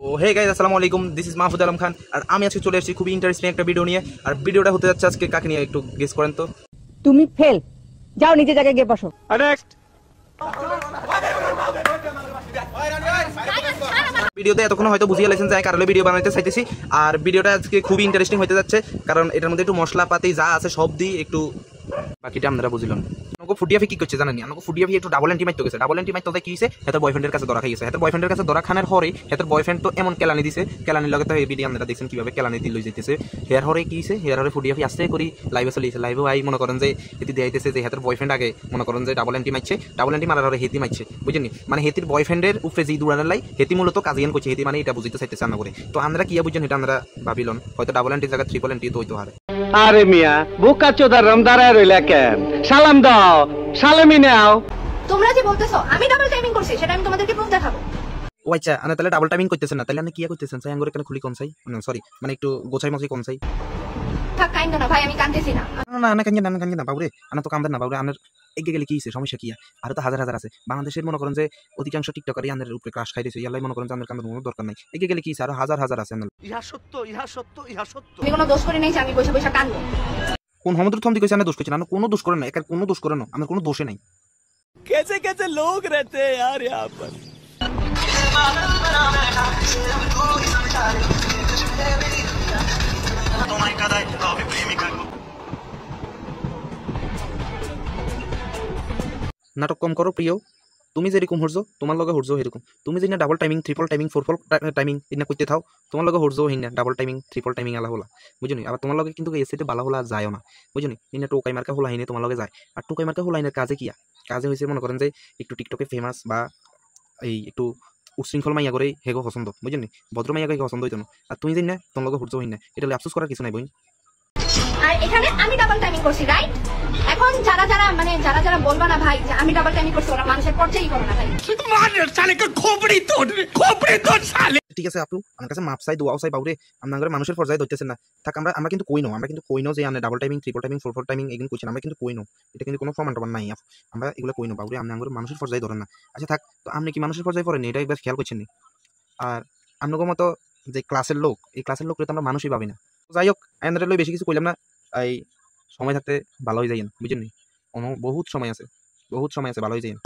ও hey guys, আসসালামু আলাইকুম। This is Mahfuz Alam Khan. আর আমি আজকে চলে এসেছি খুবই ইন্টারেস্টিং একটা ভিডিও নিয়ে। আর ভিডিওটা হতে যাচ্ছে আজকে কাকে নিয়ে একটু গেস করেন তো। তুমি ফেল, যাও নিজে জায়গায় গিয়ে বসো। নেক্সট ভিডিওতে এতক্ষণ হয়তো বুঝিয়ে লেছেন যে কারণে ভিডিও বানাতে চাইতেছি। আর ভিডিওটা আজকে খুবই ইন্টারেস্টিং হতে যাচ্ছে, কারণ এটার মধ্যে একটু মশলাপাতি যা আছে সব দিয়ে একটু বাকিটা আপনারা বুঝলেন। আমাকে ফুটিয়াফি কি করছে জানেন? আমাকে ফুটিয়াফি একটু ডাবল এন্টি মাইতে গেছে। ডাবল এন্টি মাইতে কি হয়েছে? হেতার বয়ফ্রেন্ডের কাছে ধরা খাইছে। হেতার বয়ফ্রেন্ডের কাছে ধরা খানের হরে হেতার বয়ফ্রেন্ড তো এমন কেলানি দিছে, কেলানির লগে তো এই ভিডিও আপনারা দেখছেন কিভাবে কেলানি দিয়ে লই যেতেছে। হেয়ার হরে কি হয়েছে? হেয়ার হরে ফুটিয়াফি আসতে করি লাইভে চলেছে। লাইভে আই মনে করেন যে এটি দেখাইতেছে যে হেতার বয়ফ্রেন্ড আগে মনে করেন যে ডাবল এন্টি মারছে, ডাবল এন্টি মারার হরে হেতি মারছে, বুঝেনি? মানে হেতির বয়ফ্রেন্ডের উপরে যে দৌড়ানোর লাই হেতি মূলত কাজিয়ান করছে। হেতি মানে এটা বুঝতে চাইতেছে না করে। তো আমরা কি বুঝছেন এটা আমরা ভাবিলন, হয়তো ডাবল এন্টির জায়গায় ট্রিপল এন্টি তো হইতে পারে। আরে মিয়া বোকা চোদার রমদারায় রইলা কেন? সালাম দাও, সালামি নাও। তোমরা যে বলতেছো আমি ডাবল টাইমিং করছি, সেটা আমি তোমাদেরকে প্রুফ দেখাবো। ও আচ্ছা, আমি তাহলে ডাবল টাইমিং করতেছেন না, তাহলে আপনি কি করতেছেন? চাই আঙ্গুরে কেন খুলি কম চাই, সরি মানে একটু গোছাই মছাই কম চাই। থাক কাইন্দ না ভাই, আমি কাঁদতেছি না। না না কাঞ্জি না কাঞ্জি না বাবুরে, আনা তো কামদেন না বাবুরে। আনার এগিয়ে গেলে কি হয়েছে? সমস্যা কি? আর তো হাজার হাজার আছে বাংলাদেশের মনে করেন যে অধিকাংশ টিকটকারই আনের উপরে ক্রাশ খাই দিয়েছে। ইয়ালাই মনে করেন যে আনের কান্দের কোনো দরকার নাই। এগিয়ে গেলে কি হয়েছে? আরো হাজার হাজার আছে। ইহা সত্য, ইহা সত্য, ইহা সত্য। আমি কোনো দোষ করি নাই যে আমি বসে বসে কাঁদবো। কোন সমুদ্র থমদি কইছে? আনা দোষ করছেন? আনা কোনো দোষ করেন না, একার কোনো দোষ করেন না, আমার কোনো দোষে নাই। कैसे कैसे लोग रहते हैं यार यहाँ पर। নাটক কম করো প্রিয়। তুমি যেরকম হরছো তোমার লগে হরছো এরকম। তুমি যদি না double timing triple timing fourfold timing এটা করতে থাও, তোমার লগে হরছো হিন না ডাবল টাইমিং ট্রিপল টাইমিং আলা হলা, বুঝলি? আবার তোমার লগে কিন্তু এসিতে বালা হলা যায়ও না, বুঝলি? ইনা টোকাই মার্কা হলা হিনে তোমার লগে যায়। আর টোকাই মার্কা হলা হিনের কাজে কিয়া? কাজে হয়েছে মনে করেন যে একটু টিকটকে ফেমাস বা এই একটু উশৃঙ্খল মাইয়া করে হেগো পছন্দ, বুঝলি? ভদ্র মাইয়া করে পছন্দ হইতো না। আর তুমি জানি না তোমার লগে হরছো হিন না, এটা আফসোস করার কিছু নাই বই। আর এখানে আমি ডাবল টাইমিং করছি, রাইট? এখন যারা যারা মানে যারা যারা বলবা না ভাই যে আমি ডাবল টাইমিং করছি, ওরা মানুষের পর্যায়েই করো না ভাই। ঠিক আছে আপু, আমার কাছে মাপ চাই, দোয়াও চাই বাবুরে। আমরা মানুষের পর্যায়ে ধরতেছেন না। থাক আমরা কিন্তু কই নো, আমরা কিন্তু কই নো যে আমরা double timing triple timing fourfold timing এগুলো করছেন। আমরা কিন্তু কই নো, এটা কিন্তু কোনো প্রমাণ টমান নাই। আমরা এগুলো কই নো বাবুরে, আমরা মানুষের পর্যায়ে ধরেন না। আচ্ছা থাক, তো আপনি কি মানুষের পর্যায়ে পড়েন? এটা একবার খেয়াল করছেন নি? আর আপনার মতো যে ক্লাসের লোক, এই ক্লাসের লোক তো আমরা মানুষই ভাবি না। যাই হোক, আইনদের লই বেশি কিছু কইলাম না। এই সময় থাকতে ভালো হয়ে যাইয়েন, বুঝেন নি? বহুত সময় আছে, বহুত সময় আছে, ভালো হয়ে যাইয়েন।